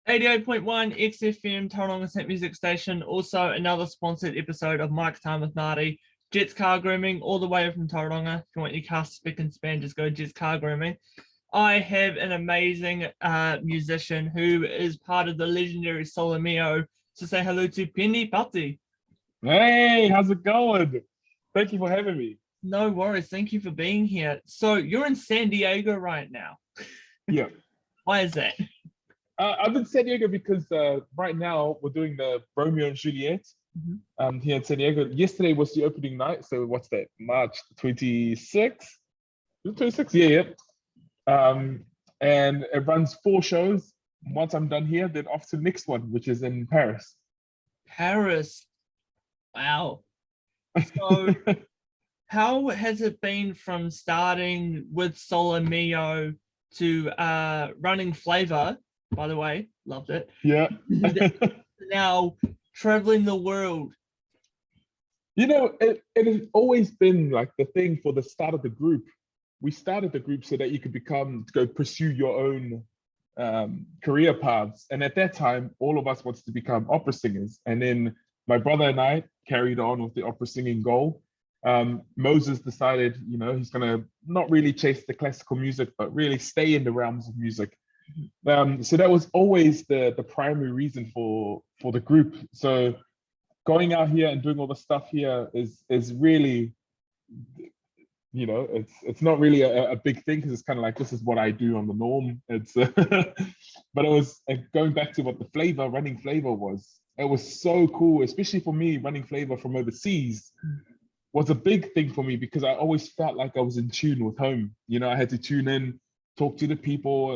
88.1 XFM Tauranga St Music Station. Also another sponsored episode of Mike Time with Marty. Jet's Car Grooming, all the way from Tauranga. If you want your car spick and span, just go to Jet's Car Grooming. I have an amazing musician who is part of the legendary Sol3 Mio. So say hello to Pene Pati. Hey, how's it going? Thank you for having me. No worries. Thank you for being here. So you're in San Diego right now. Yeah. Why is that? I'm in San Diego because right now we're doing the Romeo and Juliet here in San Diego. Yesterday was the opening night. So what's that? March 26th? 26th? Yeah. And it runs 4 shows. Once I'm done here, then off to the next one, which is in Paris. Paris. Wow. So how has it been from starting with Sol3 Mio to running Flavor? By the way, loved it. Yeah. Now traveling the world. You know, it has always been like the thing for the start of the group. We started the group so that you could go pursue your own career paths. And at that time, all of us wanted to become opera singers. And then my brother and I carried on with the opera singing goal. Moses decided, you know, he's gonna not really chase the classical music, but really stay in the realms of music. So that was always the primary reason for the group. So going out here and doing all the stuff here is really, you know, it's not really a big thing because it's kind of like, this is what I do on the norm. It's but it was going back to what the running Flavor was. It was so cool, especially for me. Running Flavor from overseas was a big thing for me because I always felt like I was in tune with home. You know, I had to tune in, talk to the people,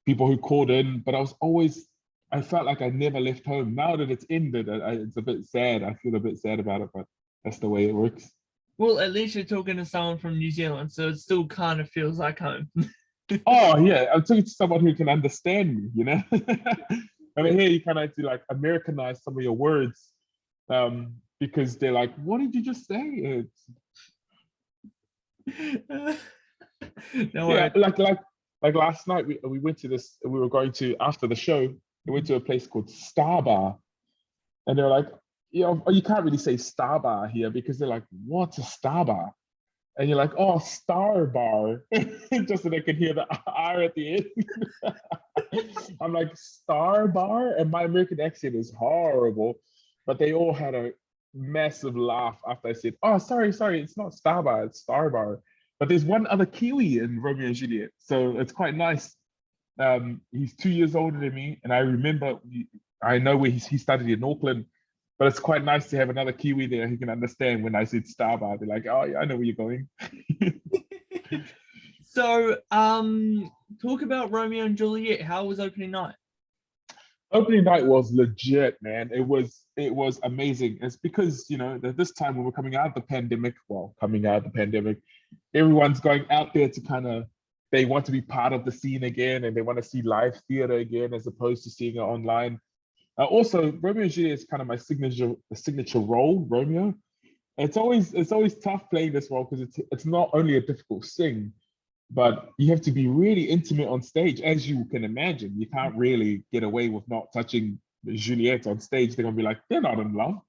people who called in, but I felt like I never left home. Now that it's ended, it's a bit sad. I feel a bit sad about it, but that's the way it works. Well, at least you're talking to someone from New Zealand, so it still kind of feels like home. Oh yeah, I'm talking to someone who can understand me, you know? I mean, here you kind of have to like Americanize some of your words because they're like, what did you just say? No, yeah, like last night we went to this, we were going to, after the show, we went to a place called Star Bar. And they're like, you know, you can't really say Star Bar here because they're like, what's a Star Bar? And you're like, oh, Star Bar, just so they can hear the R at the end. I'm like, Star Bar? And my American accent is horrible. But they all had a massive laugh after I said, oh, sorry, it's not Star Bar, it's Star Bar. But there's one other Kiwi in Romeo and Juliet. So it's quite nice. He's 2 years older than me. And I remember, I know where he studied in Auckland. But it's quite nice to have another Kiwi there who can understand when I said Star Bar. They're like, oh, yeah, I know where you're going. So, talk about Romeo and Juliet. How was opening night? Opening night was legit, man. It was amazing. It's because, you know, that this time when we're coming out of the pandemic, everyone's going out there to they want to be part of the scene again and they want to see live theater again as opposed to seeing it online. Also, Romeo and Juliet is kind of my signature role, Romeo. It's always tough playing this role because it's not only a difficult sing, but you have to be really intimate on stage, as you can imagine. You can't really get away with not touching Juliet on stage. They're gonna be like, they're not in love.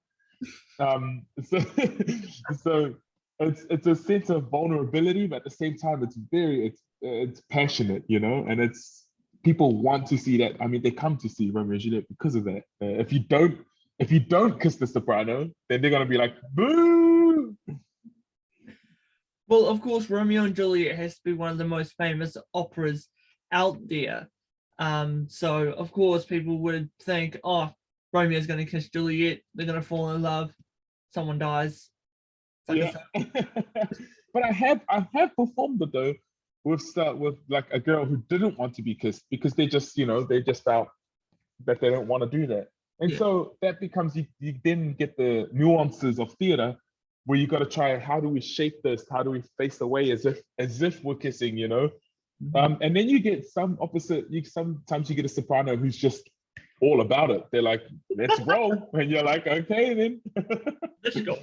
So it's a sense of vulnerability, but at the same time, it's passionate, you know, and it's. People want to see that. I mean, they come to see Romeo and Juliet because of that. If you don't kiss the soprano, then they're gonna be like, boo. Well, of course, Romeo and Juliet has to be one of the most famous operas out there. So of course, people would think, oh, Romeo's gonna kiss Juliet. They're gonna fall in love. Someone dies. Yeah. But I have performed it though. With like a girl who didn't want to be kissed because they just felt that they don't want to do that. And so that becomes, you then get the nuances of theater where you got to try, how do we shape this? How do we face away as if we're kissing, you know? And then you get sometimes you get a soprano who's just all about it. They're like, let's roll. And you're like, okay, then. Let's go.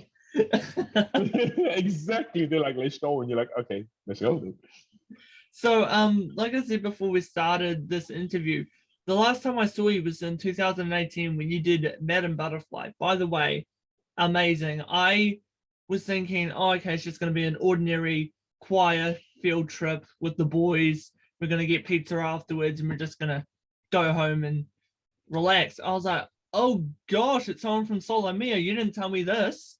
Exactly. They're like, let's go. And you're like, okay, let's go then. So, like I said before we started this interview, The last time I saw you was in 2018 when you did Madam Butterfly. By the way, amazing. I was thinking, oh, okay, it's just going to be an ordinary choir field trip with the boys. We're going to get pizza afterwards and we're just going to go home and relax. I was like, oh gosh, it's someone from Sol3 Mio. You didn't tell me this.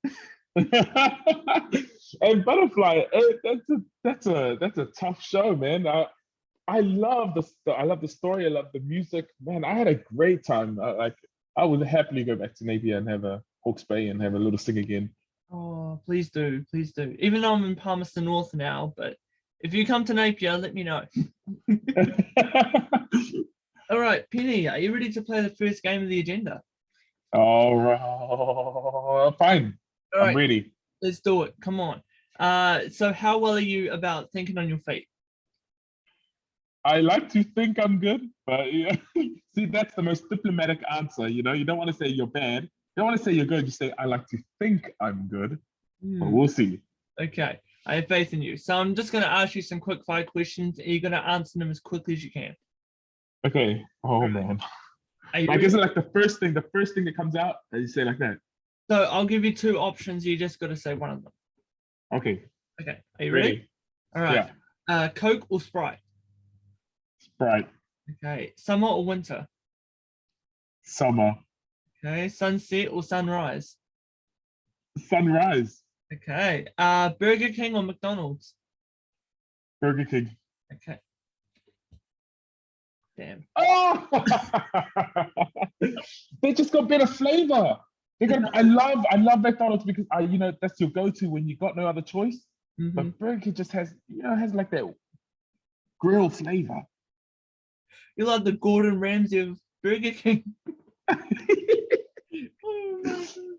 And Butterfly, that's a tough show, man. I love the story. I love the music, man. I had a great time. I would happily go back to Napier and have a Hawke's Bay and have a little sing again. Oh, please do, please do. Even though I'm in Palmerston North now, but if you come to Napier, let me know. All right, Penny, are you ready to play the first game of the agenda? All right, fine. All right, I'm ready. let's do it. Come on. So how well are you about thinking on your feet? I like to think I'm good, but yeah. See, that's the most diplomatic answer. You don't want to say you're bad. You don't want to say you're good. You say, I like to think I'm good, but we'll see. Okay, I have faith in you. So I'm just going to ask you some quick fire questions. And you're going to answer them as quickly as you can. Okay. Oh, man. Like, is it like the first thing that comes out that you say like that? So I'll give you two options. You just got to say one of them. Okay. Okay. Are you ready? All right. Yeah. Coke or Sprite? Sprite. Okay. Summer or winter? Summer. Okay. Sunset or sunrise? Sunrise. Okay. Burger King or McDonald's? Burger King. Okay. Damn. Oh! They just got better flavor. I love McDonald's because that's your go-to when you got no other choice. Mm-hmm. But Burger King just has like that grill flavor. You like the Gordon Ramsay of Burger King.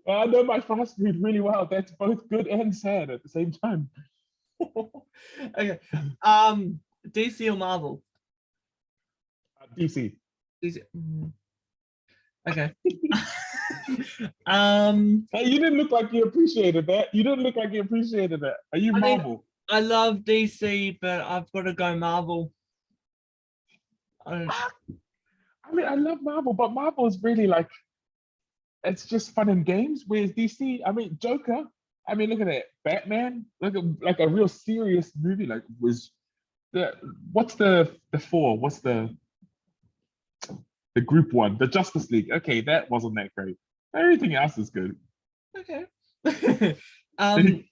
I know my fast food really well. That's both good and sad at the same time. Okay. DC or Marvel? DC. DC. Okay. Hey, you didn't look like you appreciated that. Are you Marvel? I love DC, but I've got to go Marvel. I love Marvel, but Marvel is really like, it's just fun and games. Whereas DC, Joker, look at that. Batman, look at like a real serious movie. Like what's the four? What's the group one? The Justice League. Okay, that wasn't that great. Everything else is good. Okay. On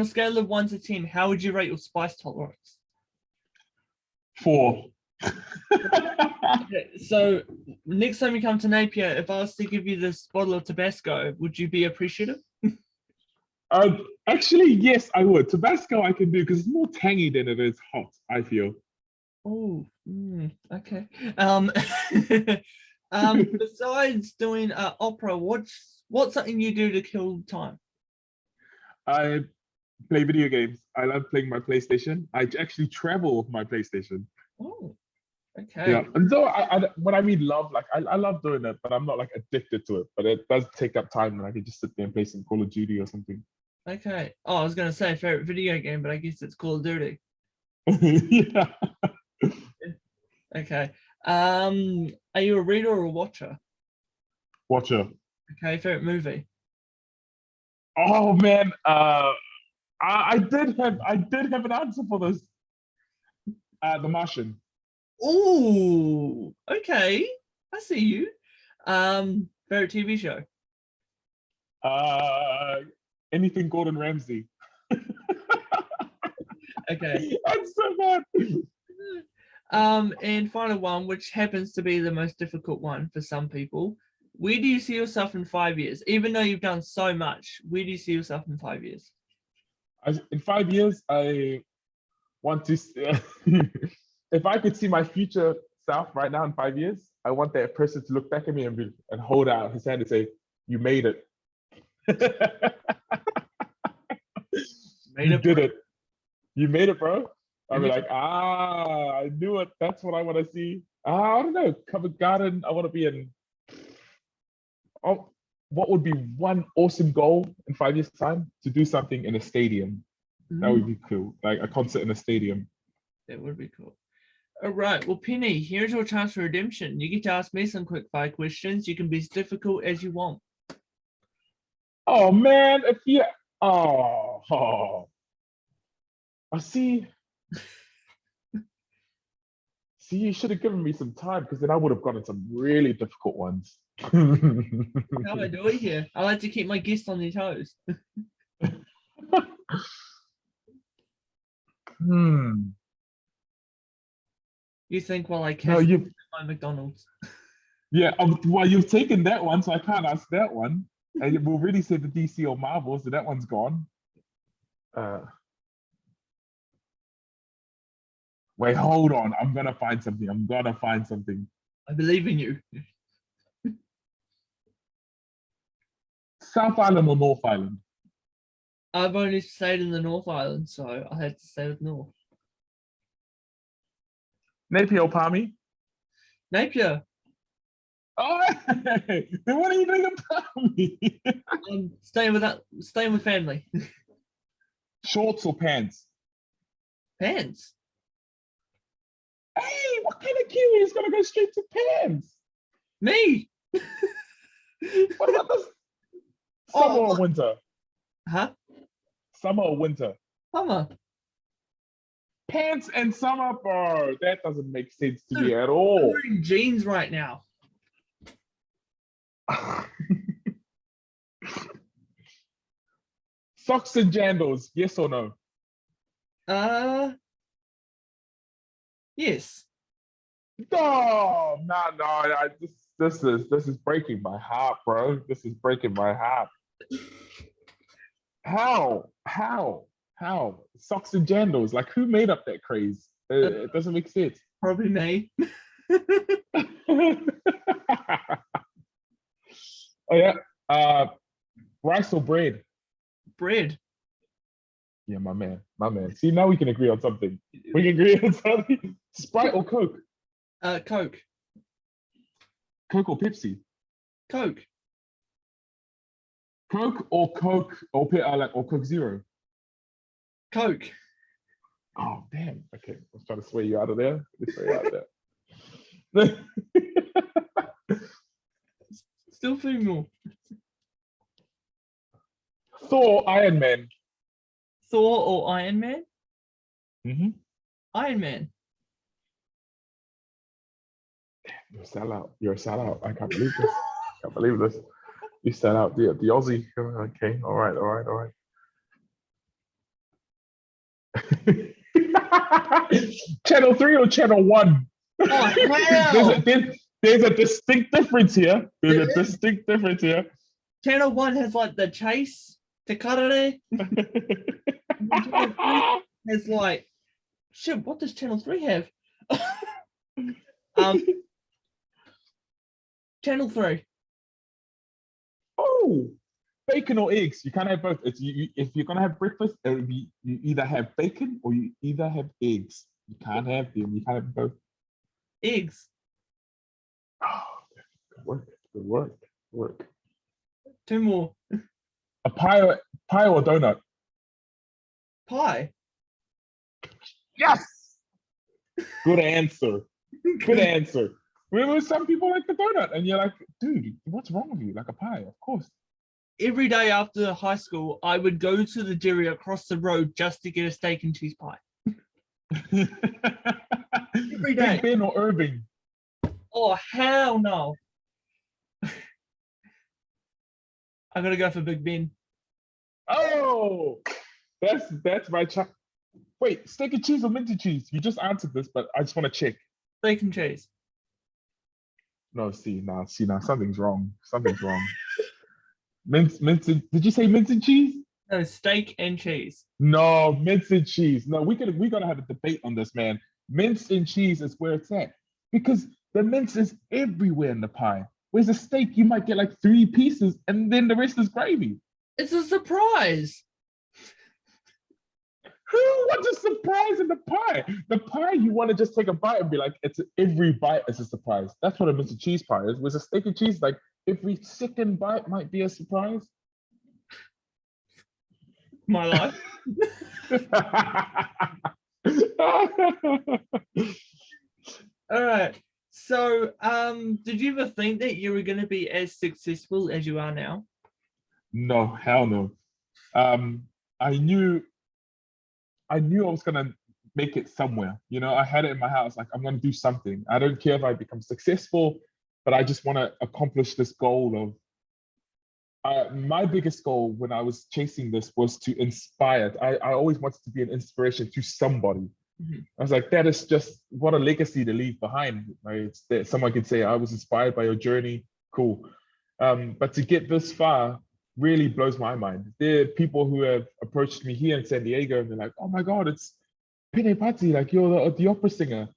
a scale of 1 to 10, how would you rate your spice tolerance? 4. Okay, so next time you come to Napier, if I was to give you this bottle of Tabasco, would you be appreciative? Actually, yes, I would. Tabasco I can do because it's more tangy than it is hot, I feel. Oh, okay. Besides doing opera, what's something you do to kill time? I play video games. I love playing my PlayStation. I actually travel with my PlayStation. Oh, okay. Yeah, and so when I mean love, like I love doing it, but I'm not like addicted to it. But it does take up time, and I can just sit there and play some Call of Duty or something. Okay. Oh, I was gonna say favorite video game, but I guess it's Call of Duty. Yeah. Okay. Are you a reader or a watcher? Watcher. Okay. Favorite movie? Oh man, I did have an answer for this. The Martian. Oh, okay. I see you. Favorite TV show? Anything Gordon Ramsay. Okay. That's so bad. And final one, which happens to be the most difficult one for some people. Where do you see yourself in 5 years? Even though you've done so much, where do you see yourself in 5 years? In 5 years, I want to. If I could see my future self right now in 5 years, I want that person to look back at me and hold out his hand and say, "You made it. You did it. You made it, bro." I'll be like, I knew it. That's what I want to see. I don't know. Covent Garden. I want to be in. Oh, what would be one awesome goal in 5 years' time? To do something in a stadium. That would be cool. Like a concert in a stadium. That would be cool. All right. Well, Penny, here's your chance for redemption. You get to ask me some quick fire questions. You can be as difficult as you want. Oh man, if you oh, I see. See, you should have given me some time because then I would have gotten some really difficult ones. How am I doing here? I like to keep my guests on their toes. You think while I No, catch my McDonald's. yeah. Well, you've taken that one, so I can't ask that one. And you've already said the DC or Marvel, so that one's gone. Wait, hold on. I'm gonna find something. I believe in you. South Island or North Island? I've only stayed in the North Island, so I had to stay with North. Napier or Palmy? Napier. Oh, then what are you doing in Palmy? I'm staying with family. Shorts or pants? Pants. Hey, what kind of Kiwi is gonna go straight to pants? Me. What about this? Summer or winter? Huh? Summer or winter? Summer. Pants and summer, bro. That doesn't make sense to me at I'm all. wearing jeans right now. Socks and jandals, yes or no? Yes. No, no. This is breaking my heart, bro. This is breaking my heart. How? Socks and jandals. Like, who made up that craze? It doesn't make sense. Probably me. Oh yeah. Rice or bread? Bread. Yeah, my man. See, now we can agree on something. We can agree on something. Sprite or Coke? Coke. Coke or Pepsi? Coke. Coke or Coke Zero? Coke. Oh damn. Okay, I was trying to sway you out of there. There. Still female. Thor, Iron Man. Thor or Iron Man? Mm-hmm. Iron Man. You're a sellout. I can't believe this. You sell out the Aussie. Okay, all right. Channel 3 or Channel 1? Oh, hell! There's a distinct difference here. Channel 1 has like the chase, 𝗧𝗘𝗡𝗢𝗥. It's like, shit, what does Channel 3 have? Channel 3. Oh, bacon or eggs? You can't have both. If you're gonna have breakfast, you either have bacon or you either have eggs. You can't have them. You can't have both. Eggs. Oh, good work. Two more. A pie or donut? Pie. Yes. Good answer. Remember, some people like the donut, and you're like, dude, what's wrong with you? Like a pie, of course. Every day after high school, I would go to the dairy across the road just to get a steak and cheese pie. Every day. Big Ben or Irving? Oh, hell no. I'm gonna go for Big Ben. Oh, that's my child. Wait, steak and cheese or minty cheese? You just answered this, but I just want to check. Steak and cheese. No, see now, something's wrong. Mince, did you say mince and cheese? No, steak and cheese. No, mince and cheese. No, we're gonna have a debate on this, man. Mince and cheese is where it's at. Because the mince is everywhere in the pie. Whereas a steak, you might get like 3 pieces and then the rest is gravy. It's a surprise. Who wants a surprise in the pie? The pie, you want to just take a bite and be like, every bite is a surprise. That's what a mince and cheese pie is. With a steak and cheese, like every second bite might be a surprise. My life. All right. So, did you ever think that you were going to be as successful as you are now? No, hell no. Um, I knew I knew I was gonna make it somewhere. You know, I had it in my house, like I'm gonna do something. I don't care if I become successful, but I just want to accomplish this goal of my biggest goal when I was chasing this was to inspire. I always wanted to be an inspiration to somebody. Mhm. I was like, that is just what a legacy to leave behind. Right? It's that someone could say, I was inspired by your journey. Cool. But to get this far really blows my mind. There are people who have approached me here in San Diego and they're like, oh my God, it's Pene Pati, like you're the opera singer.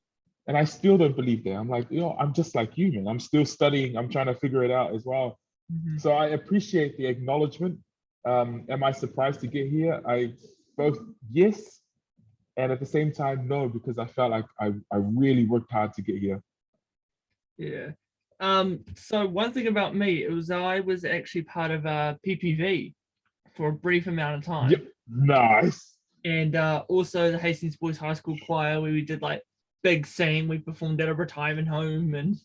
And I still don't believe that. I'm like, I'm just like you, man. I'm still studying. I'm trying to figure it out as well. Mhm. So I appreciate the acknowledgement. Am I surprised to get here? I both yes, and at the same time no, because I felt like I really worked hard to get here. Yeah. So one thing about me, it was I was actually part of PPV for a brief amount of time. Yep, nice. And also the Hastings Boys High School Choir, where we did like big sing. We performed at a retirement home and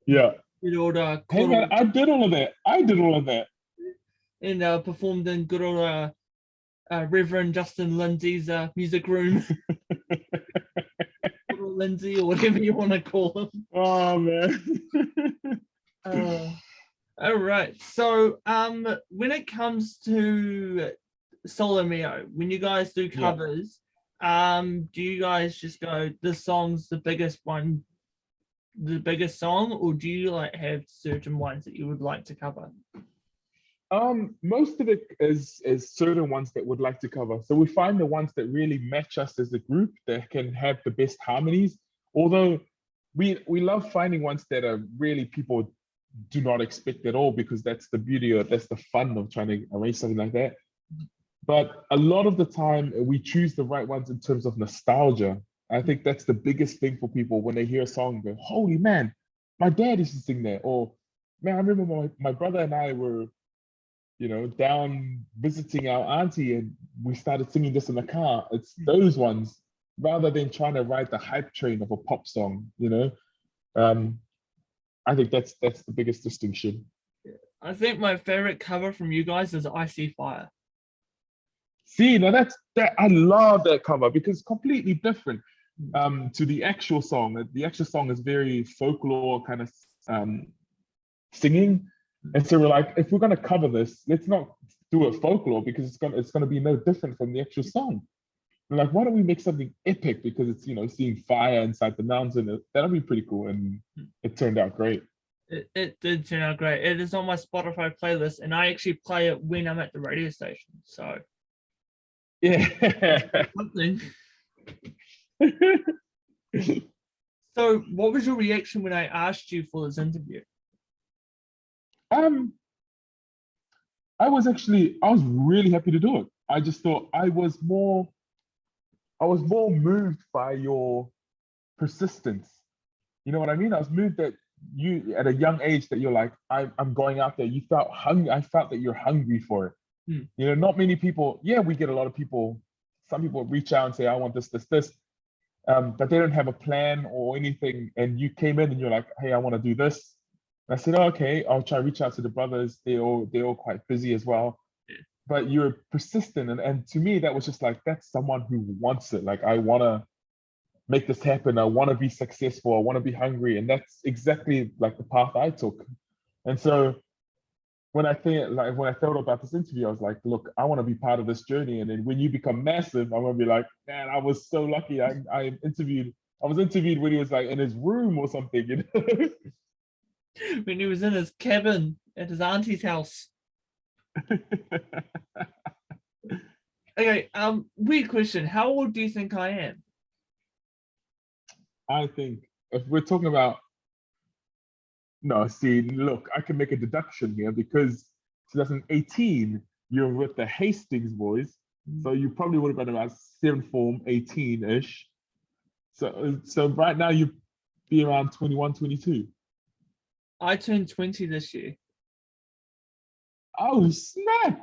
Yeah. did all the Hey good man, old, I did all of that. I did all of that. and performed in good old Reverend Justin Lindsay's music room, good old Lindsay or whatever you want to call him. Oh man. Uh, all right. So when it comes to Sol3 Mio, when you guys do Yeah. covers, do you guys just go, this song's the biggest one, the biggest song, or do you like have certain ones that you would like to cover? Most of it is certain ones that would like to cover. So we find the ones that really match us as a group that can have the best harmonies. Although we love finding ones that are really people do not expect at all, because that's the beauty or that's the fun of trying to arrange something like that. But a lot of the time we choose the right ones in terms of nostalgia. I think that's the biggest thing for people when they hear a song and go, holy man, my dad used to sing that. Or man, I remember my brother and I were down visiting our auntie and we started singing this in the car. It's those ones rather than trying to ride the hype train of a pop song. Um, I think that's the biggest distinction. I think my favorite cover from you guys is I See Fire. See, now that's that I love that cover because it's completely different to the actual song. The actual song is very folklore kind of singing. And so we're like, if we're gonna cover this, let's not do it folklore because it's gonna be no different from the actual song. We're like, why don't we make something epic because it's seeing fire inside the mountain. That'll be pretty cool, and it turned out great. It did turn out great. It is on my Spotify playlist, and I actually play it when I'm at the radio station. So Yeah. something. So, what was your reaction when I asked you for this interview? um, I was really happy to do it. I just thought I was more moved by your persistence. You know what I mean? I was moved that you at a young age that you're like, I'm going out there. You felt hungry. I felt that you're hungry for it. Hmm. Not many people, yeah, we get a lot of people, some people reach out and say, I want this, this, this. But they don't have a plan or anything. And you came in and you're like, hey, I want to do this. And I said, oh, okay, I'll try to reach out to the brothers. They're all quite busy as well. But you're persistent. And to me, that was just like, that's someone who wants it. Like, I want to make this happen. I want to be successful. I want to be hungry. And that's exactly like the path I took. And so when I thought about this interview, I was like, look, I want to be part of this journey. And then when you become massive, I'm gonna be like, man, I was so lucky. I was interviewed when he was like in his room or something. When he was in his cabin at his auntie's house. Okay, weird question. How old do you think I am? I think if we're talking about no, see, look, I can make a deduction here because 2018, you're with the Hastings boys. So you probably would have been about seventh form, 18-ish. So right now you'd be around 21, 22. I turned 20 this year. Oh snap!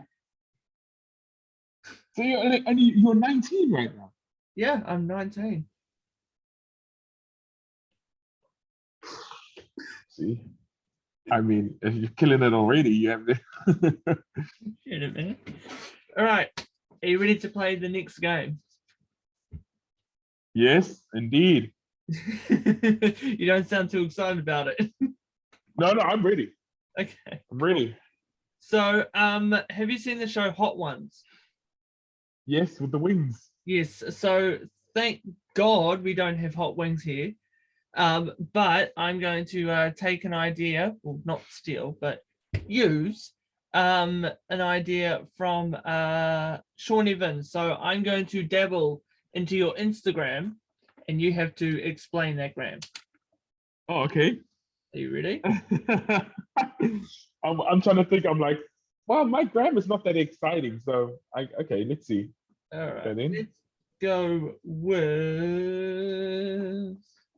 So you're 19 right now. Yeah, I'm 19. See, I mean, if you're killing it already, you have to. Wait a minute. All right. Are you ready to play the next game? Yes, indeed. You don't sound too excited about it. No, I'm ready. Okay. I'm ready. So, have you seen the show Hot Ones? Yes, with the wings. Yes. So, thank God we don't have hot wings here. But I'm going to take an idea, well, not steal, but use an idea from Sean Evans. So I'm going to dabble into your Instagram, and you have to explain that, Graham. Oh, okay. Are you ready? I'm trying to think. I'm like, well, my gram is not that exciting. So okay, let's see. All right. Let's go with.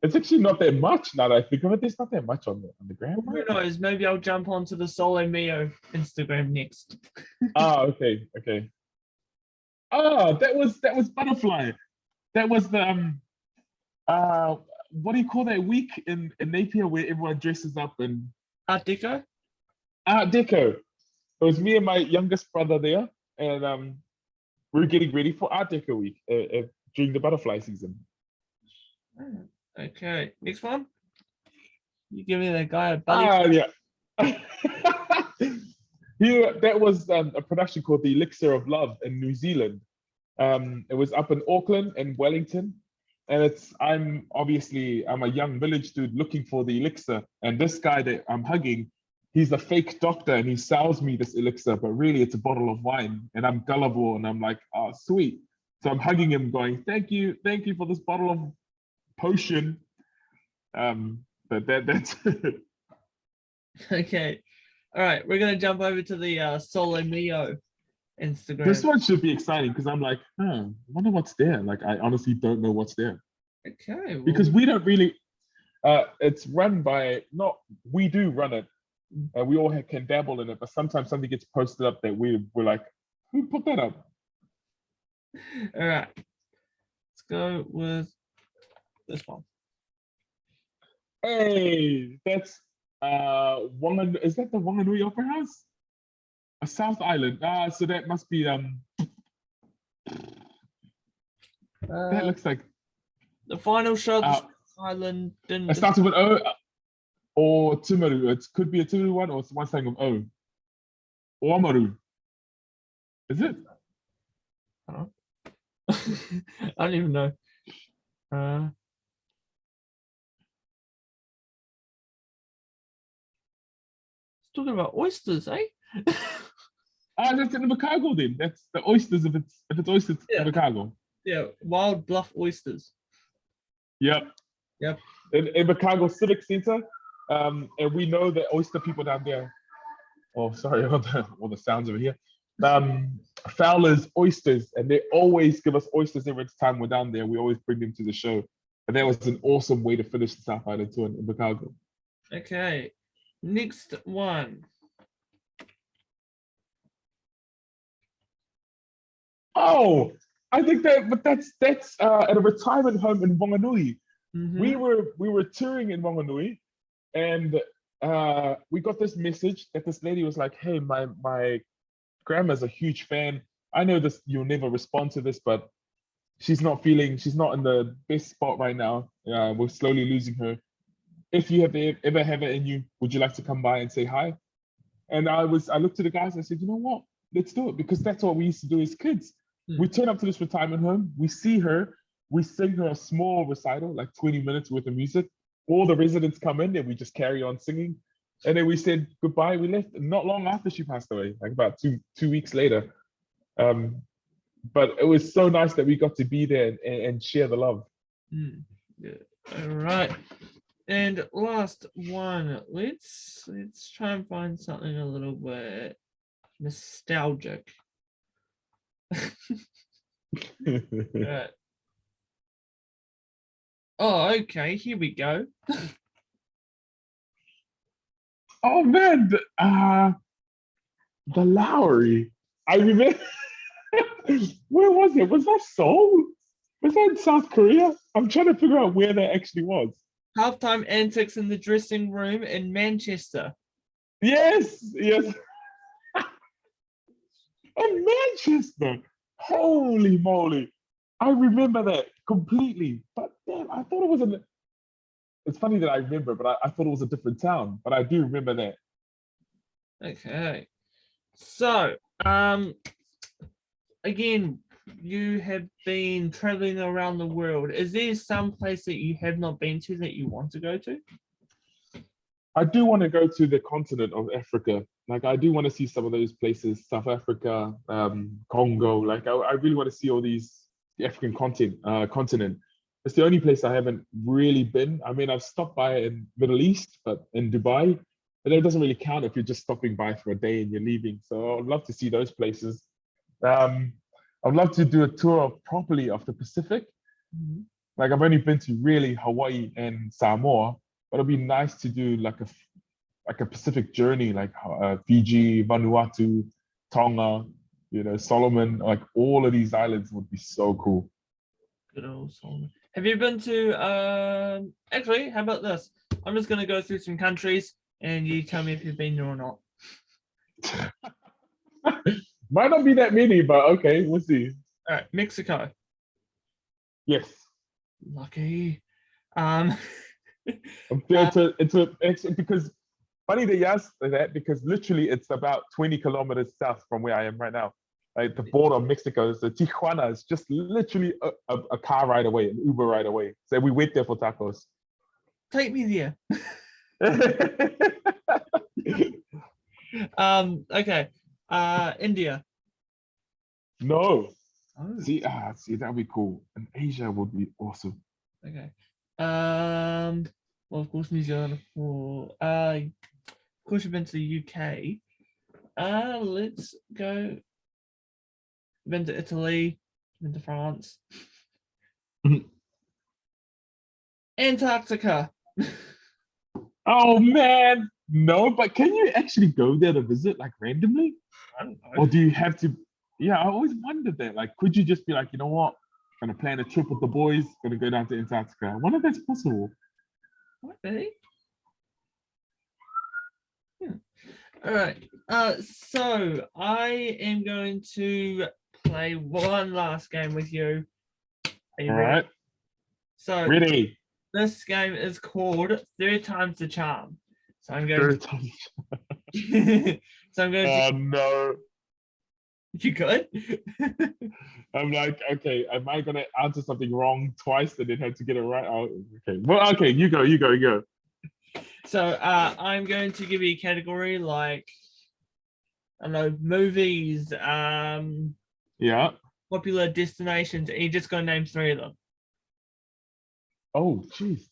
It's actually not that much now that I think of it. There's not that much on the gram. Who knows? Maybe I'll jump onto the Sol3 Mio Instagram next. Okay. That was Butterfly. That was the what do you call that week in Napier where everyone dresses up in Art Deco? Art Deco. It was me and my youngest brother there, and we were getting ready for Art Deco week during the butterfly season. Okay, next one. You give me that guy a buddy. Yeah. Here, that was a production called the Elixir of Love in New Zealand. It was up in Auckland and Wellington. And I'm a young village dude looking for the elixir. And this guy that I'm hugging, he's a fake doctor and he sells me this elixir, but really it's a bottle of wine. And I'm gullible and I'm like, oh, sweet. So I'm hugging him going, thank you for this bottle of potion. But that's it. Okay. All right, we're gonna jump over to the Sol3 Mio Instagram. This one should be exciting because I'm like, I wonder what's there. Like, I honestly don't know what's there. Okay. Well, because we don't really, it's run by, we do run it. We all can dabble in it, but sometimes something gets posted up that we're like, who put that up? All right. Let's go with this one. Hey, that's, is that the Wanganui Opera House? A South Island. So that must be that looks like the final show. Island didn't. It starts with an O or Timaru. It could be a Timaru one or it's one thing of O. Or Amaru. Is it? I don't know. I don't even know. It's talking about oysters, eh? That's in Chicago then. That's the oysters if it's oysters in Chicago. Yeah, Wild Bluff oysters. Yep. In Chicago Civic Center. And we know the oyster people down there. Oh, sorry about all the sounds over here. Fowler's Oysters, and they always give us oysters every time we're down there. We always bring them to the show. And that was an awesome way to finish the South Island tour in Chicago. Okay. Next one. Oh, I think that's at a retirement home in Wanganui. Mm-hmm. We were touring in Wanganui, and we got this message that this lady was like, "Hey, my grandma's a huge fan. I know this you'll never respond to this, but she's not in the best spot right now. We're slowly losing her. If you ever have it in you, would you like to come by and say hi?" And I looked at the guys and I said, you know what? Let's do it, because that's what we used to do as kids. We turn up to this retirement home, we see her, we sing her a small recital, like 20 minutes worth of music. All the residents come in and we just carry on singing. And then we said goodbye, we left. Not long after she passed away, like about two weeks later. But it was so nice that we got to be there and share the love. Yeah. All right. And last one, let's try and find something a little bit nostalgic. Right. Oh, okay, here we go. Oh man, the Lowry. I remember. Where was it? Was that Seoul? Was that in South Korea? I'm trying to figure out where that actually was. Halftime antics in the dressing room in Manchester. Yes. And Manchester. Holy moly. I remember that completely. But damn, I thought it was an. It's funny that I remember, but I thought it was a different town. But I do remember that. Okay. So, again, you have been traveling around the world. Is there some place that you have not been to that you want to go to? I do want to go to the continent of Africa. Like I do want to see some of those places, South Africa, Congo. Like I really want to see all these the African continent. It's the only place I haven't really been. I mean, I've stopped by in Middle East, but in Dubai, but it doesn't really count if you're just stopping by for a day and you're leaving. So I'd love to see those places. I'd love to do a tour properly of the Pacific. Mhm. Like I've only been to really Hawaii and Samoa, but it'd be nice to do like a Pacific journey, like Fiji, Vanuatu, Tonga, Solomon. Like all of these islands would be so cool. Good old Solomon. Have you been to, actually, how about this? I'm just going to go through some countries and you tell me if you've been there or not. Might not be that many, but okay, we'll see. All right, Mexico. Yes. Lucky. It's because funny that you asked that because literally it's about 20 kilometers south from where I am right now. Like the border of Mexico, so Tijuana is just literally a car ride away, an Uber ride away. So we wait there for tacos. Take me there. Okay. India. No. Oh, See, that'd be cool. And Asia would be awesome. okay. Well, of course, New Zealand. Of course, you've been to the UK. Let's go. Been to Italy. Been to France. Antarctica. Oh man, no, but can you actually go there to visit like randomly? I don't know. Or do you have to? Yeah, I always wondered that. Like, could you just be like, you know what? Gonna plan a trip with the boys, gonna go down to Antarctica. I wonder if that's possible. Might be. Yeah. All right. So I am going to play one last game with you. Are you All ready? right. So Ready. this game is called Third Time's the Charm. So I'm going Third to time. so I'm going to No. you good? I'm like, okay, am I gonna answer something wrong twice and then have to get it right? Oh, okay. Well, okay, you go. So I'm going to give you a category like I don't know, movies, Yeah. popular destinations, and you're just gonna name 3 of them. Oh, jeez.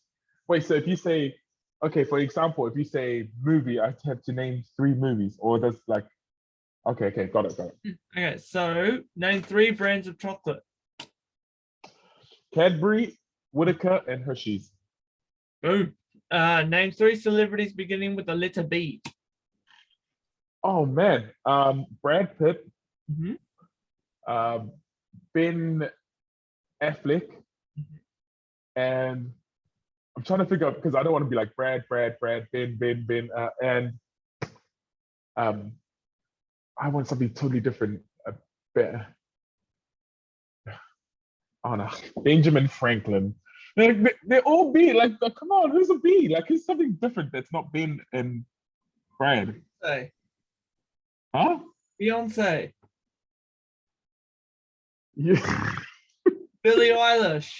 Wait, so if you say, okay, for example, if you say movie, I have to name 3 movies, or does like, okay, got it. Okay, so name 3 brands of chocolate. Cadbury, Whitaker, and Hershey's. Boom. Name 3 celebrities beginning with the letter B. Oh man, Brad Pitt, Mhm. Ben Affleck, and I'm trying to figure out because I don't want to be like Brad, Ben, and I want something totally different. Better. Oh no, Benjamin Franklin. They're all B. Like, come on, who's a B? Like, who's something different that's not Ben and Brad? Say, Huh? Beyonce, Yeah. Billie Eilish.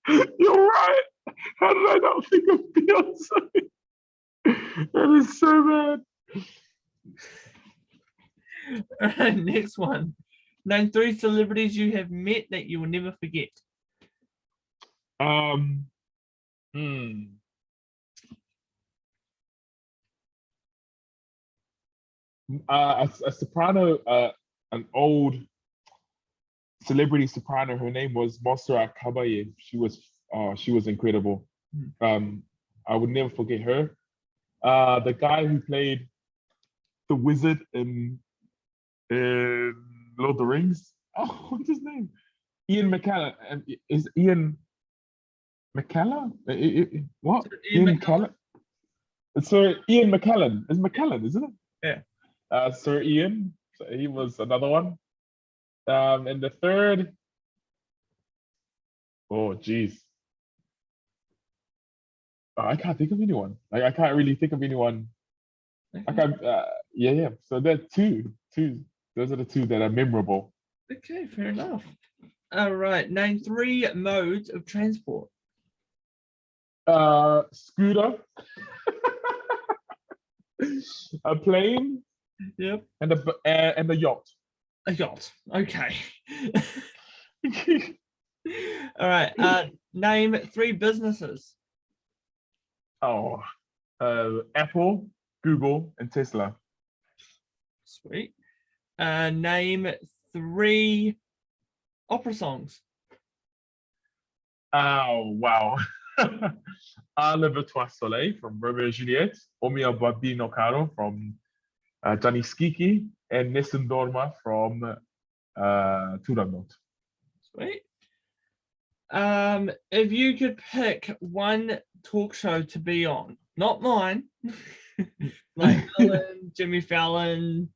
You're right. How did I not think of Beyonce? That is so bad. Next one. Name 3 celebrities you have met that you will never forget. Um, hmm. A soprano, an old celebrity soprano. Her name was 𝗧𝗘𝗡𝗢𝗥. She was incredible. I would never forget her. The guy who played the wizard in Lord of the Rings. Oh, what's his name? Ian McKellen. Is Ian McKellen? What? Ian Ian McKellen? Sir Ian McKellen. It's McKellen, isn't it? Yeah. Sir Ian. So he was another one. And the third. Oh, geez. Oh, I can't think of anyone. Like I can't really think of anyone. I can't. Yeah. So there are two. Those are the two that are memorable. Okay, fair enough. All right. Name 3 modes of transport. Scooter, a plane, Yep. and a yacht. A yacht. Okay. All right. Name 3 businesses. Oh, Apple, Google, and Tesla. Sweet. Name 3 opera songs. Oh, wow. 𝗧𝗘𝗡𝗢𝗥 Soleil from Romeo and Juliet, 𝗧𝗘𝗡𝗢𝗥 Bambino Caro from Gianni Schicchi, and Nessun Dorma from Turandot. Sweet. If you could pick one talk show to be on, not mine, like Ellen, Jimmy Fallon,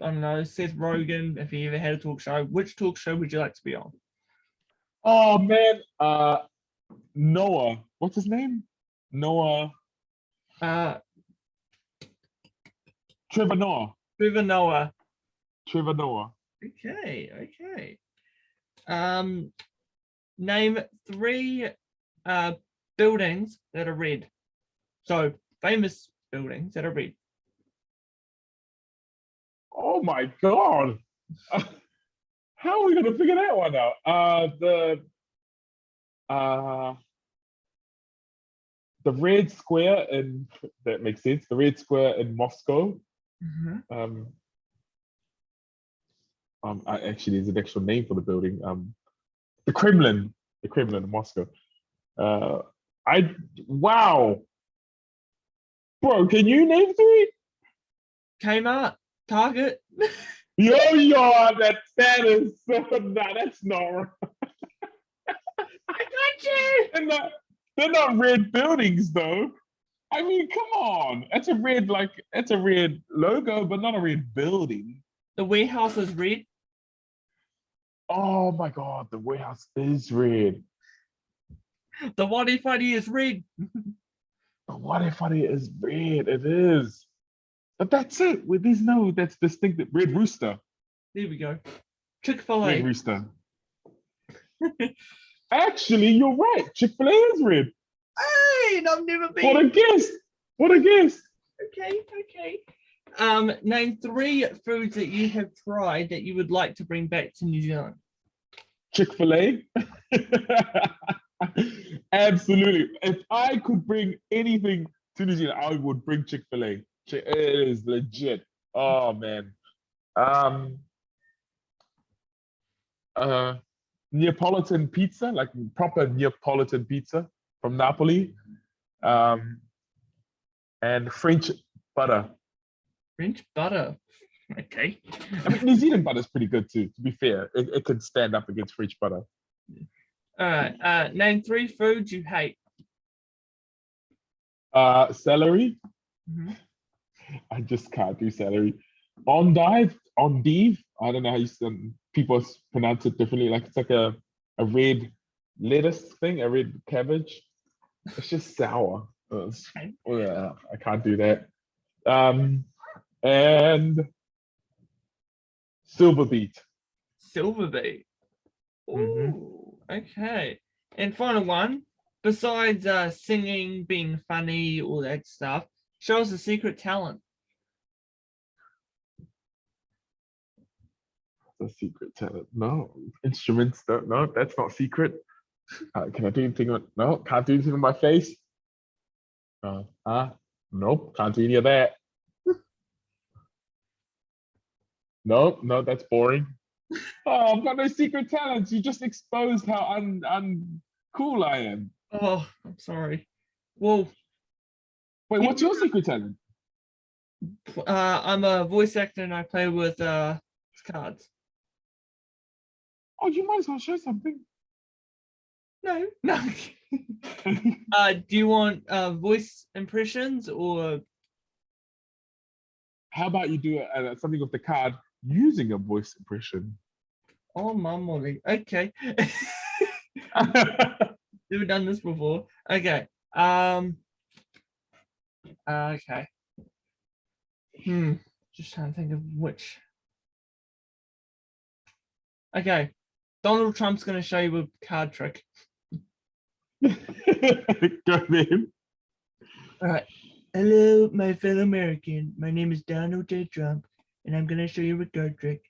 I don't know, Seth Rogen, if he ever had a talk show, which talk show would you like to be on? Oh man, Noah. What's his name? Noah. Trevor Trevor Noah. Noah. Trevor Noah. Okay. Name 3 buildings that are red. So famous buildings that are red. Oh my God. How are we gonna figure that one out? The Red Square in that makes sense. The Red Square in Moscow. Mm-hmm. Actually, there's an actual name for the building. The Kremlin in Moscow. Wow, bro, can you name 3? Kmart, Target. Yo, that is so nah, that's not right. I got you. They're not red buildings though. I mean, come on. That's a red logo, but not a red building. The warehouse is red. Oh my God, the warehouse is red. The Wadi Fuddy is red. The Wadi Fuddy is red. It is. But that's it. That's distinctive. Red Rooster. There we go. Chick-fil-A. Red Rooster. Actually, you're right. Chick-fil-A is red. Hey, I've never been. What a guess. Okay. Name 3 foods that you have tried that you would like to bring back to New Zealand. Chick-fil-A. Absolutely. If I could bring anything to New Zealand, I would bring Chick-fil-A. It is legit. Oh man. Neapolitan pizza, like proper Neapolitan pizza from Napoli. And French butter. French butter. Okay. I mean, New Zealand butter is pretty good too, to be fair. It could stand up against French butter. All right. Name 3 foods you hate. Celery. Mm-hmm. I just can't do celery. Endive. I don't know how people pronounce it differently. Like it's like a red lettuce thing, a red cabbage. It's just sour. I can't do that. And silver beet. Silver beet. Ooh, okay. And final one. Besides singing, being funny, all that stuff, show us a secret talent. A secret talent? No. Instruments? No, that's not secret. Can I do anything? No, can't do anything with my face. Nope, can't do any of that. No, that's boring. Oh, I've got no secret talents. You just exposed how uncool I am. Oh, I'm sorry. Well, wait, what's your secret talent? I'm a voice actor and I play with cards. Oh, you might as well show something. No. Do you want voice impressions or? How about you do something with the card using a voice impression? Oh, Molly. Okay. Never done this before. Okay. Okay. Just trying to think of which. Okay. Donald Trump's going to show you a card trick. Go then. All right. Hello, my fellow American. My name is Donald J. Trump, and I'm going to show you a card trick.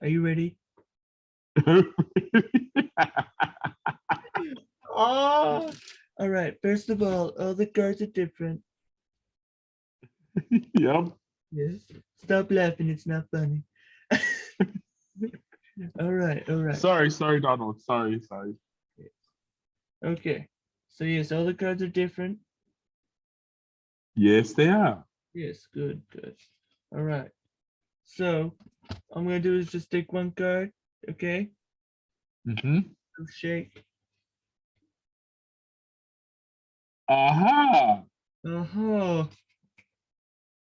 Are you ready? Oh, all right. First of all the cards are different. Yep. Yes. Stop laughing. It's not funny. All right. Sorry, Donald. Sorry. Okay. So yes, all the cards are different. Yes, they are. Yes, good. All right. So all I'm gonna do is just take one card, okay? Mm-hmm. Shake. Aha! Uh-huh.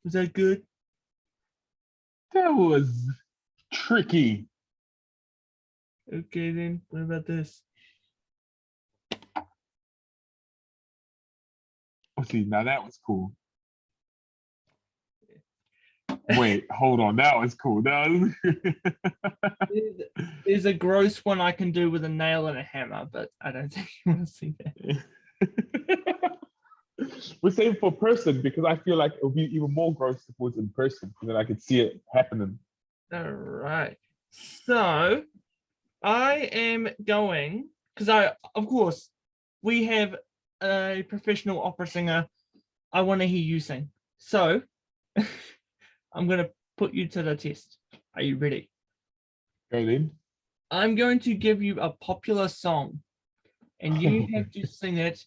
Was that good? That was tricky. Okay then. What about this? Oh, see, now that was cool. Wait, hold on. That was cool. That was... There's a gross one I can do with a nail and a hammer, but I don't think you want to see that. We're saying for person because I feel like it would be even more gross if it was in person, and then I could see it happening. All right. So I am going, because of course, we have a professional opera singer. I want to hear you sing. So I'm going to put you to the test. Are you ready? Go then. I'm going to give you a popular song, and you have to sing it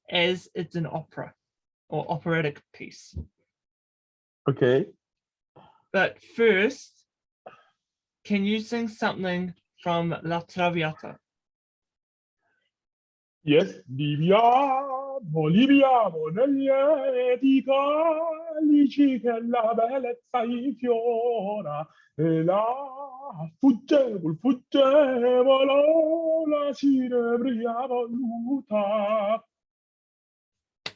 as it's an opera or operatic piece. Okay. But first, can you sing something from La Traviata? Yes. Liviamo nelle dici che la bellezza infiora e la la cirebria voluta.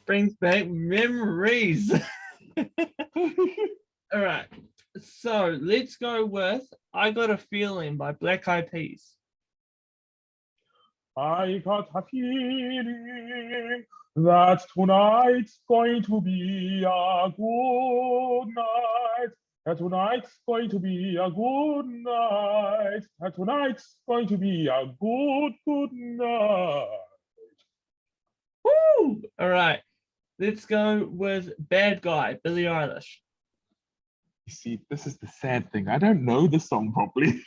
Brings back memories. All right. So let's go with I Got a Feeling by Black Eyed Peas. I got a feeling that tonight's going to be a good night. That tonight's going to be a good night. That tonight's going to be a good night. Woo! All right. Let's go with Bad Guy, Billie Eilish. You see, this is the sad thing. I don't know the song properly.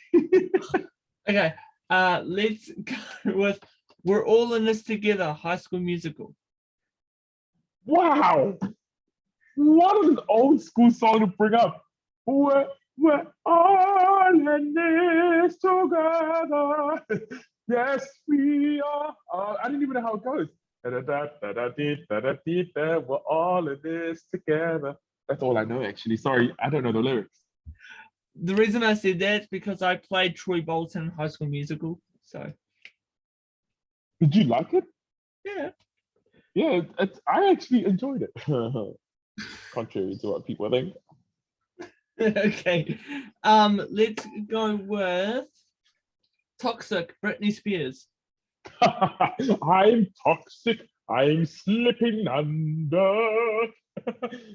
Okay. Let's go with We're All in This Together, High School Musical. Wow! What an old school song to bring up. We're all in this together. Yes, we are. I didn't even know how it goes. We're all in this together. That's all I know, actually. Sorry, I don't know the lyrics. The reason I said that is because I played Troy Bolton in High School Musical. So, did you like it? Yeah. Yeah, I actually enjoyed it. Contrary to what people think. Okay. Let's go with Toxic, Britney Spears. I'm toxic. I'm slipping under.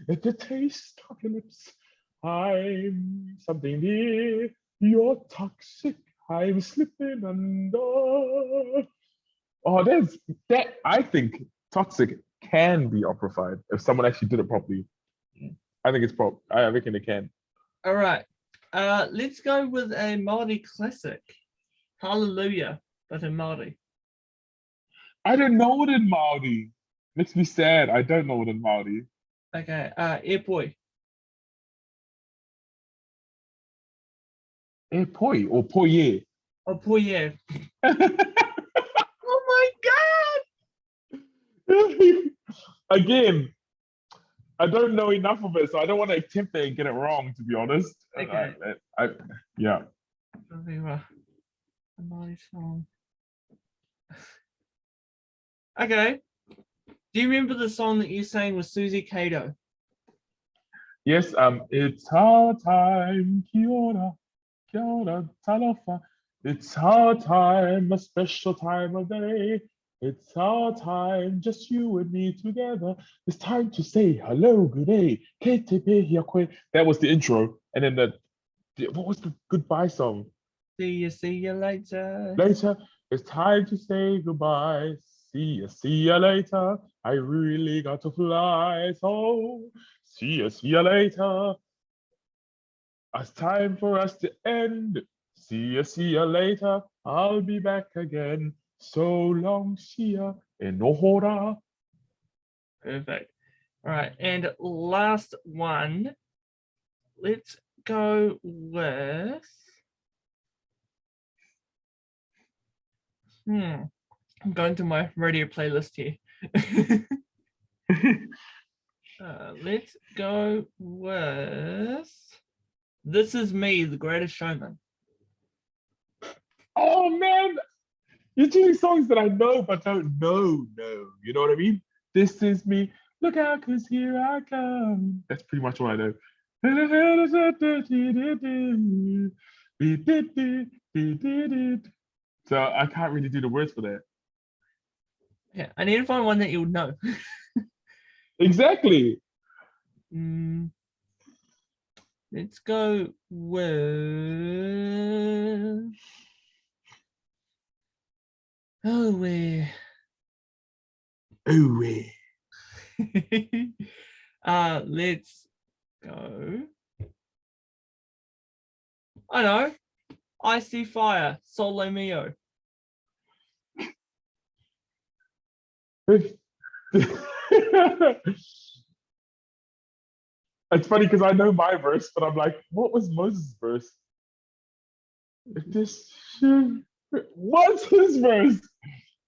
At the taste of your lips, I'm something dear. You're toxic. I'm slipping under. Oh, that. I think toxic can be operified if someone actually did it properly. I think it's prop. I reckon it can. All right. Let's go with a Marty classic, Hallelujah, but in Marty. I don't know it in Maori. Makes me sad. I don't know it in Maori. Okay. Airboy. E poi or poye. Oh, poor yeah. Oh my God. Again, I don't know enough of it, so I don't want to attempt it and get it wrong, to be honest. Okay. Yeah. A Marty song. Okay. Do you remember the song that you sang with 𝗧𝗘𝗡𝗢𝗥? Yes, it's our time, kia ora, talofa. It's our time, a special time of day. It's our time, just you and me together. It's time to say hello, good day. That was the intro. And then what was the goodbye song? See you later. Later, it's time to say goodbye. See you later. I really got to fly. So, see you later. It's time for us to end. See you later. I'll be back again. So long, see ya. Enohora. Perfect. All right. And last one. Let's go with. I'm going to my radio playlist here. Let's go with This Is Me, The Greatest Showman. Oh man, you're doing songs that I know but don't know. You know what I mean? This is me. Look out, 'cause here I come. That's pretty much what I know. So I can't really do the words for that. Yeah, I need to find one that you'll know. Exactly. Let's go with let's go. I know. I See Fire, Sol3 Mio. It's funny because I know my verse, but I'm like, what was Moses' verse? What's his verse?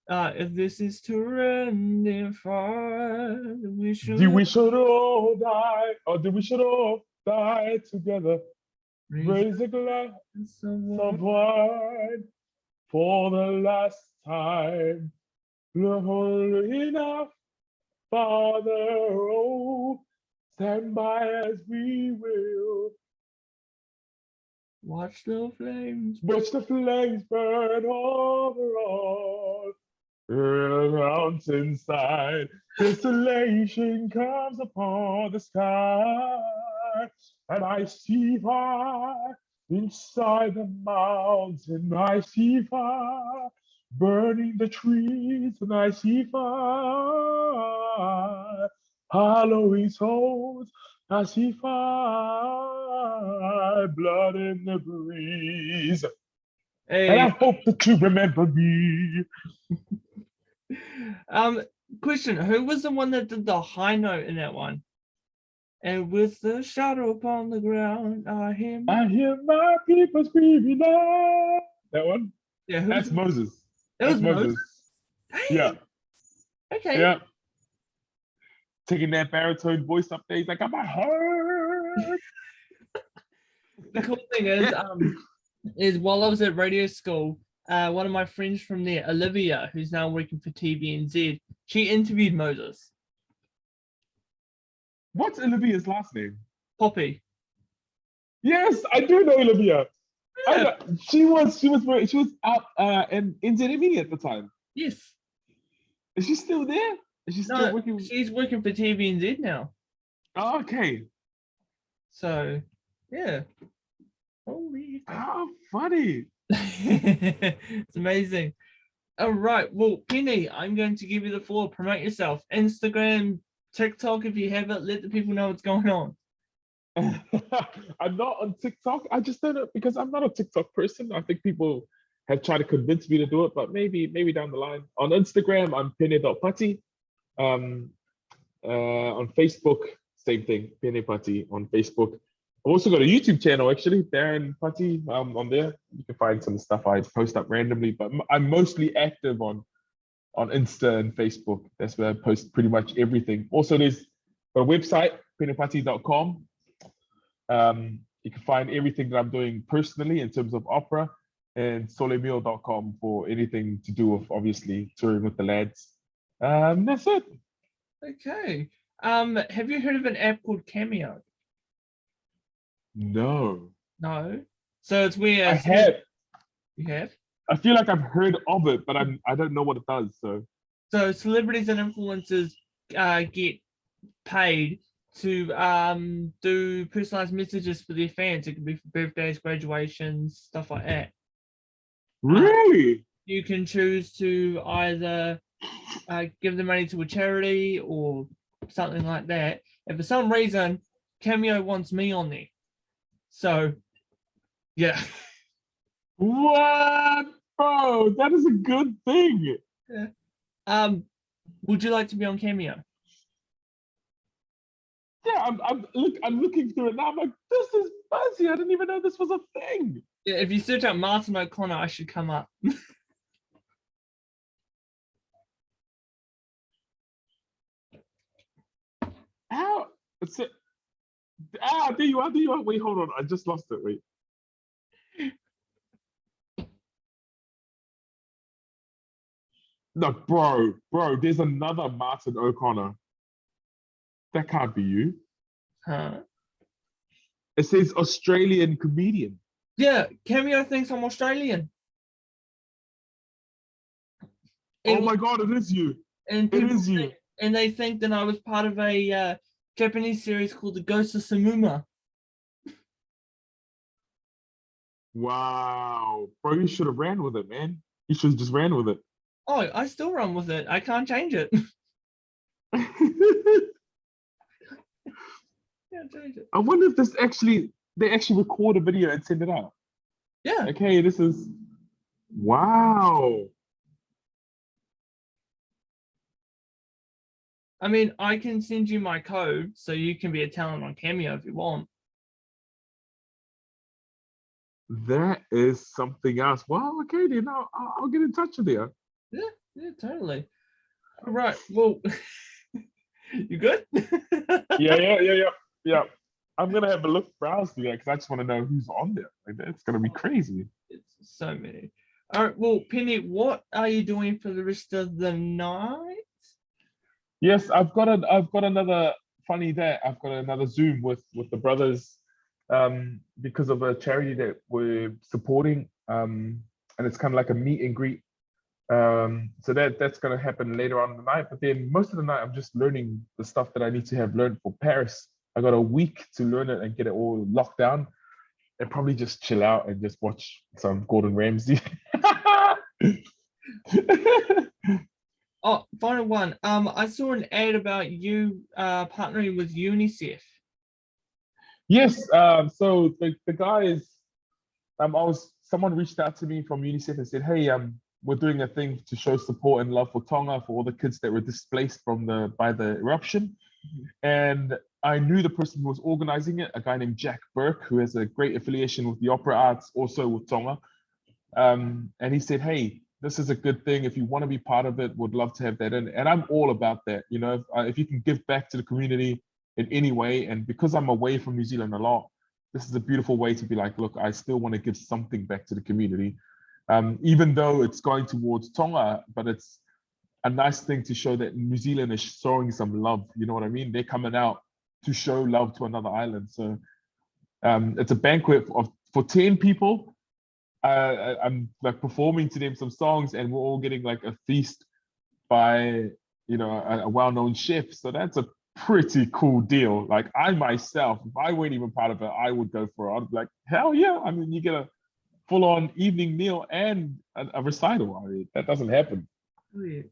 If this is to end in fire, we should all die, or we should all die together. Raise a glass of wine for the last time. Lord enough, Father, oh, stand by as we will. Watch the flames burn over the mountainside. Desolation comes upon the sky, and I see fire inside the mountain. I see fire burning the trees, and I see fire hallowing souls. I see fire, blood in the breeze. Hey. And I hope that you remember me. Question, who was the one that did the high note in that one? And with the shadow upon the ground, I hear my people screaming out. That one? Yeah, that's Moses. That was Moses? Yeah. Okay. Yeah. Taking that baritone voice up there, he's like, I'm a heart. The cool thing is while I was at radio school, one of my friends from there, Olivia, who's now working for TVNZ, she interviewed Moses. What's Olivia's last name? Poppy. Yes, I do know Olivia. Yeah. She was out in NZME at the time. Yes. Is she still there? Is she still working? She's working for TVNZ now. Oh, okay. So, yeah. Holy. How funny. It's amazing. All right. Well, Pene, I'm going to give you the floor. Promote yourself. Instagram, TikTok, if you have it, let the people know what's going on. I'm not on TikTok. I just don't know because I'm not a TikTok person. I think people have tried to convince me to do it, but maybe down the line. On Instagram, I'm Pene Pati. On Facebook, same thing, Pene Pati on Facebook. I've also got a YouTube channel, actually, Pene Pati. On there, you can find some stuff I post up randomly, but I'm mostly active on Insta and Facebook. That's where I post pretty much everything. Also, there's a website, penepati.com. You can find everything that I'm doing personally in terms of opera, and 𝗧𝗘𝗡𝗢𝗥 for anything to do with, obviously, touring with the lads. That's it. Okay. Have you heard of an app called Cameo? No. No. So it's where I have. you have. I feel like I've heard of it, but I don't know what it does. So celebrities and influencers get paid to do personalized messages for their fans. It could be for birthdays, graduations, stuff like that. Really? You can choose to either give the money to a charity or something like that. And for some reason, Cameo wants me on there. So, yeah. What? Bro, that is a good thing. Yeah. Would you like to be on Cameo? Yeah, I'm looking through it now. I'm like, this is buzzy. I didn't even know this was a thing. Yeah, if you search up Martin O'Connor, I should come up. How? There you are. There you are. Wait, hold on. I just lost it. Wait. No, bro. There's another Martin O'Connor. That can't be you. Huh? It says Australian comedian. Yeah, Cameo thinks I'm Australian. Oh my God, it is you. And It is you. And they think that I was part of a Japanese series called The Ghost of Samuma. Wow. Bro, you should have ran with it, man. You should have just ran with it. Oh, I still run with it. I can't change it. Can't change it. I wonder if they actually record a video and send it out. Yeah. Okay, this is wow. I mean, I can send you my code so you can be a talent on Cameo if you want. That is something else. Wow, okay, then I'll get in touch with you. Yeah, totally. All right. Well, you good? Yeah. I'm gonna have a look, browse through that because I just want to know who's on there. Like that's gonna be crazy. It's so many. All right. Well, Penny, what are you doing for the rest of the night? Yes, I've got another funny day. I've got another Zoom with the brothers, because of a charity that we're supporting. And it's kind of like a meet and greet. So that's gonna happen later on in the night. But then most of the night I'm just learning the stuff that I need to have learned for Paris. I got a week to learn it and get it all locked down, and probably just chill out and just watch some Gordon Ramsay. Oh, final one. I saw an ad about you partnering with Unicef. Yes. So the guys, someone reached out to me from Unicef and said, hey, we're doing a thing to show support and love for Tonga for all the kids that were displaced by the eruption. And I knew the person who was organizing it, a guy named Jack Burke, who has a great affiliation with the opera arts, also with Tonga. And he said, hey, this is a good thing. If you want to be part of it, would love to have that in. And I'm all about that. You know, if you can give back to the community in any way, and because I'm away from New Zealand a lot, this is a beautiful way to be like, look, I still want to give something back to the community. Even though it's going towards Tonga, but it's a nice thing to show that New Zealand is showing some love. You know what I mean? They're coming out to show love to another island. So it's a banquet for 10 people. I'm like performing to them some songs, and we're all getting like a feast by, you know, a well-known chef. So that's a pretty cool deal. Like I myself, if I weren't even part of it, I would go for it. I'd be like, hell yeah. I mean, you get a full-on evening meal and a recital. I mean, that doesn't happen.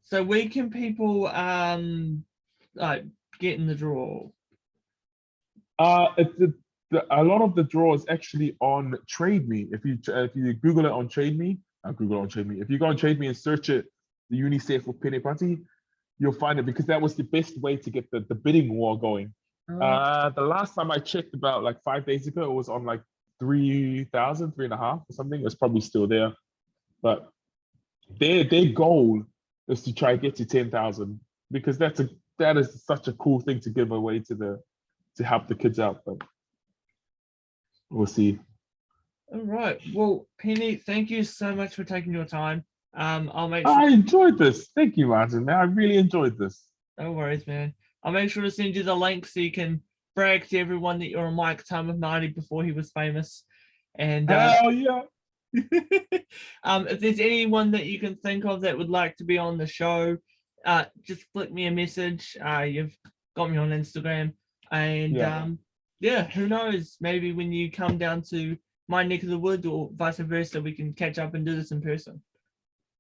So where can people like get in the draw? A lot of the draw is actually on Trade Me. If you Google it on Trade Me, If you go on Trade Me and search it, the UNICEF for Pene Pati, you'll find it, because that was the best way to get the bidding war going. The last time I checked about like 5 days ago, it was on like 3,000, 3.5 or something. It's probably still there. But their goal is to try and get to 10,000 because that is such a cool thing to give away to help the kids out. But we'll see. All right. Well, Penny, thank you so much for taking your time. I'll make sure. I enjoyed this. Thank you, Martin. Man, I really enjoyed this. No worries, man. I'll make sure to send you the link so you can brag to everyone that you're on Mic Time with Marty before he was famous. And Hell yeah. if there's anyone that you can think of that would like to be on the show, just flick me a message. You've got me on Instagram. And yeah, who knows? Maybe when you come down to my neck of the woods or vice versa, we can catch up and do this in person.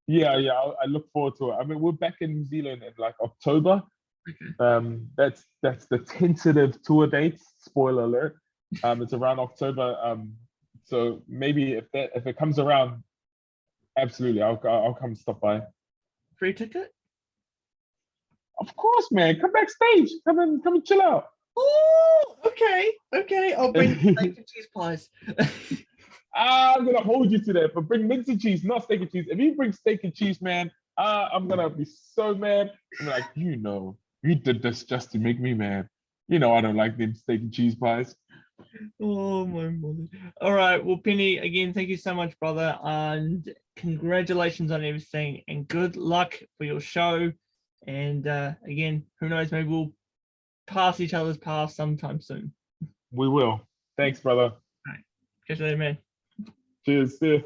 Yeah. I look forward to it. I mean, we're back in New Zealand in like October. Okay. That's the tentative tour dates. Spoiler alert. It's around October. So maybe if it comes around, absolutely, I'll come stop by. Free ticket? Of course, man. Come backstage. Come and chill out. Oh, okay. I'll bring steak and cheese pies. I'm gonna hold you to that, but bring mince and cheese, not steak and cheese. If you bring steak and cheese, man, I'm gonna be so mad. I'm like, you did this just to make me mad. I don't like them steak and cheese pies. Oh my mother. All right. Well, Penny, again, thank you so much, brother. And congratulations on everything and good luck for your show. And again, who knows, maybe we'll pass each other's paths sometime soon. We will. Thanks, brother. All right. Catch you later, man. Cheers. See ya.